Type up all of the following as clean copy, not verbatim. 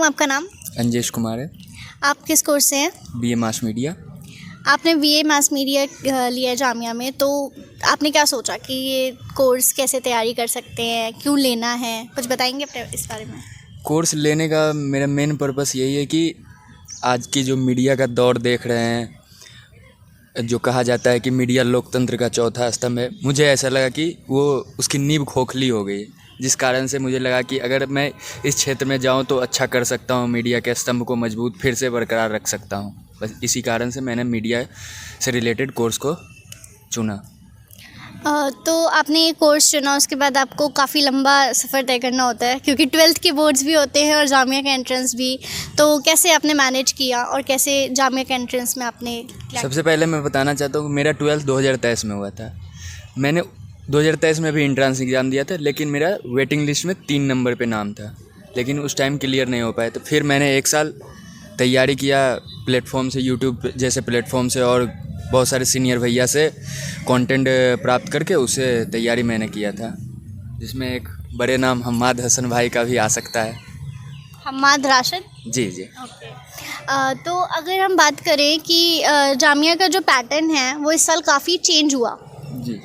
वालेकुम, आपका नाम? अंजेश कुमार है। आप किस कोर्स से हैं? BA mass media. आपने बीए मास मीडिया लिया है जामिया में, तो आपने क्या सोचा कि ये कोर्स कैसे तैयारी कर सकते हैं, क्यों लेना है? कुछ बताएंगे अपने इस बारे में? कोर्स लेने का मेरा मेन पर्पस यही है कि आज की जो मीडिया का दौर देख रहे हैं, जो कहा जाता है कि मीडिया लोकतंत्र का चौथा स्तंभ है, मुझे ऐसा लगा कि वो उसकी नींव खोखली हो गई है, जिस कारण से मुझे लगा कि अगर मैं इस क्षेत्र में जाऊं तो अच्छा कर सकता हूं, मीडिया के स्तंभ को मजबूत फिर से बरकरार रख सकता हूं। बस इसी कारण से मैंने मीडिया से रिलेटेड कोर्स को चुना। तो आपने ये कोर्स चुना, उसके बाद आपको काफ़ी लंबा सफ़र तय करना होता है क्योंकि 12th के बोर्ड्स भी होते हैं और जामिया का एंट्रेंस भी। तो कैसे आपने मैनेज किया और कैसे जामिया का एंट्रेंस में आपने सबसे पहले मैं बताना चाहता हूँ कि मेरा 12th 2023 में हुआ था। मैंने 2023 में भी एंट्रेंस एग्ज़ाम दिया था, लेकिन मेरा वेटिंग लिस्ट में 3 नंबर पे नाम था, लेकिन उस टाइम क्लियर नहीं हो पाया। तो फिर मैंने 1 साल तैयारी किया प्लेटफॉर्म से, यूट्यूब जैसे प्लेटफॉर्म से और बहुत सारे सीनियर भैया से कंटेंट प्राप्त करके उसे तैयारी मैंने किया था, जिसमें एक बड़े नाम हम्माद हसन भाई का भी आ सकता है। हम्माद राशिद? जी। ओके। तो अगर हम बात करें कि जामिया का जो पैटर्न है वो इस साल काफ़ी चेंज हुआ जी।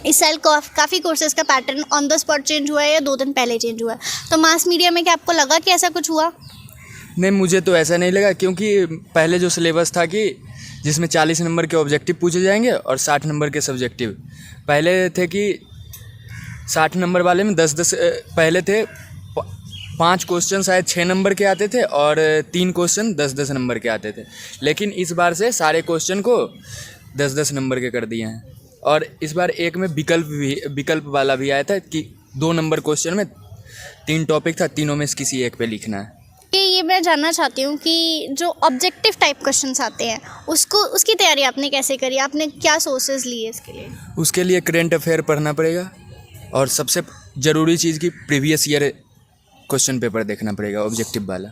इस साल काफ़ी कोर्सेज़ का pattern on the spot change हुआ है या 2 दिन पहले चेंज हुआ है, तो मास मीडिया में क्या आपको लगा कि ऐसा कुछ हुआ? नहीं, मुझे तो ऐसा नहीं लगा, क्योंकि पहले जो सिलेबस था कि जिसमें 40 नंबर के ऑब्जेक्टिव पूछे जाएंगे और 60 नंबर के सब्जेक्टिव, पहले थे कि 60 नंबर वाले में 10-10 पहले थे 5 क्वेश्चन शायद 6 नंबर के आते थे और 3 क्वेश्चन 10-10 नंबर के आते थे, लेकिन इस बार से सारे क्वेश्चन को 10-10 नंबर के कर दिए हैं। और इस बार एक में विकल्प वाला भी आया था कि 2 नंबर क्वेश्चन में 3 टॉपिक था, तीनों में से किसी एक पे लिखना है। ये मैं जानना चाहती हूँ कि जो ऑब्जेक्टिव टाइप क्वेश्चंस आते हैं उसकी तैयारी आपने कैसे करी? आपने क्या सोर्सेज लिए इसके लिए? उसके लिए करेंट अफेयर पढ़ना पड़ेगा और सबसे ज़रूरी चीज़ की प्रीवियस ईयर क्वेश्चन पेपर देखना पड़ेगा ऑब्जेक्टिव वाला,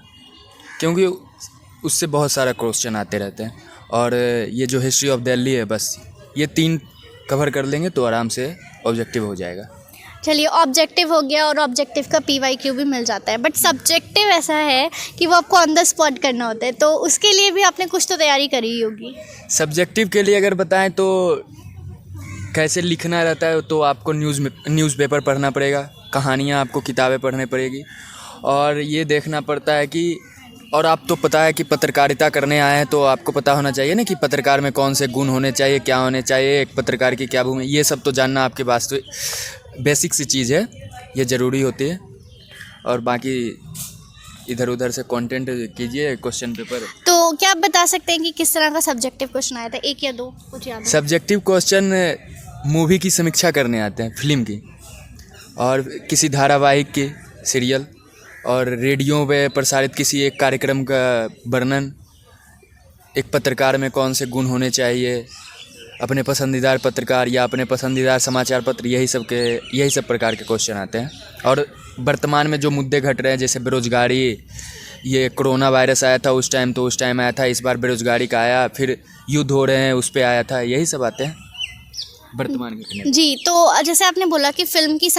क्योंकि उससे बहुत सारा क्वेश्चन आते रहते हैं। और ये जो हिस्ट्री ऑफ दिल्ली है, बस ये 3 कवर कर लेंगे तो आराम से ऑब्जेक्टिव हो जाएगा। चलिए, ऑब्जेक्टिव हो गया और ऑब्जेक्टिव का PYQ भी मिल जाता है, बट सब्जेक्टिव ऐसा है कि वो आपको ऑन द स्पॉट करना होता है, तो उसके लिए भी आपने कुछ तो तैयारी करी ही होगी। सब्जेक्टिव के लिए अगर बताएं तो कैसे लिखना रहता है, तो आपको न्यूज़पेपर पढ़ना पड़ेगा, कहानियाँ आपको किताबें पढ़नी पड़ेगी, और ये देखना पड़ता है कि, और आप तो पता है कि पत्रकारिता करने आए हैं तो आपको पता होना चाहिए ना कि पत्रकार में कौन से गुण होने चाहिए, क्या होने चाहिए, एक पत्रकार की क्या भूमिका, ये सब तो जानना आपके वास्तविक बेसिक सी चीज़ है, ये ज़रूरी होती है। और बाकी इधर उधर से कंटेंट कीजिए क्वेश्चन पेपर। तो क्या आप बता सकते हैं कि किस तरह का सब्जेक्टिव क्वेश्चन आया था, 1 या 2 कुछ याद है? सब्जेक्टिव क्वेश्चन मूवी की समीक्षा करने आते हैं, फिल्म की, और किसी धारावाहिक की, सीरियल, और रेडियो पे प्रसारित किसी एक कार्यक्रम का वर्णन, एक पत्रकार में कौन से गुण होने चाहिए, अपने पसंदीदा पत्रकार या अपने पसंदीदा समाचार पत्र, यही सब प्रकार के क्वेश्चन आते हैं। और वर्तमान में जो मुद्दे घट रहे हैं, जैसे बेरोजगारी, ये कोरोना वायरस आया था उस टाइम आया था, इस बार बेरोजगारी का आया, फिर युद्ध हो रहे हैं उस पर आया था, यही सब आते हैं वर्तमान के। जी, तो जैसे आपने बोला कि फ़िल्म की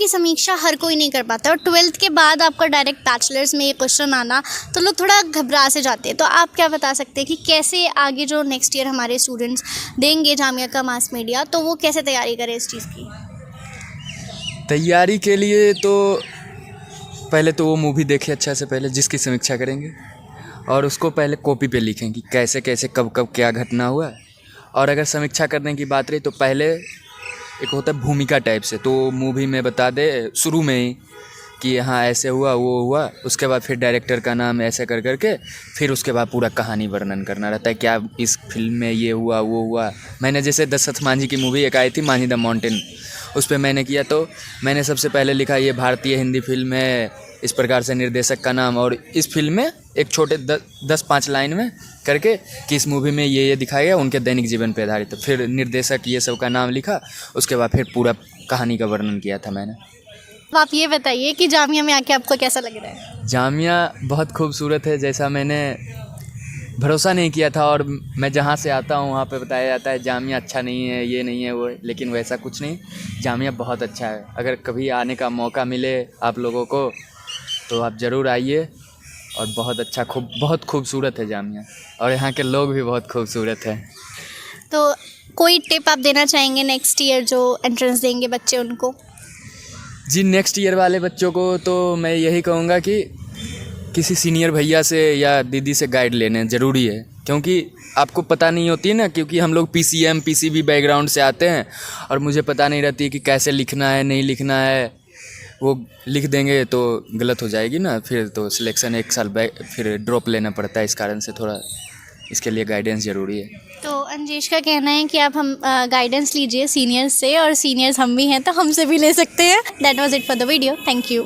समीक्षा हर कोई नहीं कर पाता, और 12th के बाद आपका डायरेक्ट बैचलर्स में ये क्वेश्चन आना तो लोग थोड़ा घबरा से जाते हैं, तो आप क्या बता सकते हैं कि कैसे आगे जो नेक्स्ट ईयर हमारे स्टूडेंट्स देंगे जामिया का मास मीडिया, तो वो कैसे तैयारी करें इस चीज़ की? तैयारी के लिए तो पहले तो वो मूवी देखें अच्छा से पहले जिसकी समीक्षा करेंगे, और उसको पहले कॉपी पे लिखें कि कैसे कैसे कब कब क्या घटना हुआ है। और अगर समीक्षा करने की बात रही तो पहले एक होता है भूमिका टाइप से, तो मूवी में बता दे शुरू में ही कि हाँ ऐसे हुआ वो हुआ, उसके बाद फिर डायरेक्टर का नाम ऐसे कर करके फिर उसके बाद पूरा कहानी वर्णन करना रहता है, क्या इस फिल्म में ये हुआ वो हुआ। मैंने जैसे दशरथ मांझी की मूवी एक आई थी, मांझी द माउंटेन, उस पर मैंने किया, तो मैंने सबसे पहले लिखा ये भारतीय हिंदी फिल्म है, इस प्रकार से निर्देशक का नाम, और इस फिल्म में एक छोटे 10-5 लाइन में करके कि इस मूवी में ये दिखाया गया, उनके दैनिक जीवन पर आधारित, तो फिर निर्देशक ये सब का नाम लिखा, उसके बाद फिर पूरा कहानी का वर्णन किया था मैंने। तो आप ये बताइए कि जामिया में आके आपको कैसा लग रहा है? जामिया बहुत खूबसूरत है, जैसा मैंने भरोसा नहीं किया था, और मैं जहाँ से आता हूँ वहाँ पे बताया जाता है जामिया अच्छा नहीं है, ये नहीं है वो है, लेकिन वैसा कुछ नहीं, जामिया बहुत अच्छा है। अगर कभी आने का मौका मिले आप लोगों को तो आप ज़रूर आइए। और बहुत अच्छा बहुत खूबसूरत है जामिया, और यहाँ के लोग भी बहुत खूबसूरत हैं। तो कोई टिप आप देना चाहेंगे नेक्स्ट ईयर जो एंट्रेंस देंगे बच्चे उनको? जी, नेक्स्ट ईयर वाले बच्चों को तो मैं यही कहूँगा कि किसी सीनियर भैया से या दीदी से गाइड लेना ज़रूरी है, क्योंकि आपको पता नहीं होती है ना, क्योंकि हम लोग PCM PCB बैकग्राउंड से आते हैं और मुझे पता नहीं रहती कि कैसे लिखना है नहीं लिखना है। वो लिख देंगे तो गलत हो जाएगी ना, फिर तो सिलेक्शन 1 साल बैक फिर ड्रॉप लेना पड़ता है। इस कारण से थोड़ा इसके लिए गाइडेंस ज़रूरी है। तो अंजेश का कहना है कि आप हम गाइडेंस लीजिए सीनियर्स से, और सीनियर्स हम भी हैं तो हमसे भी ले सकते हैं। That was it for the video. Thank you.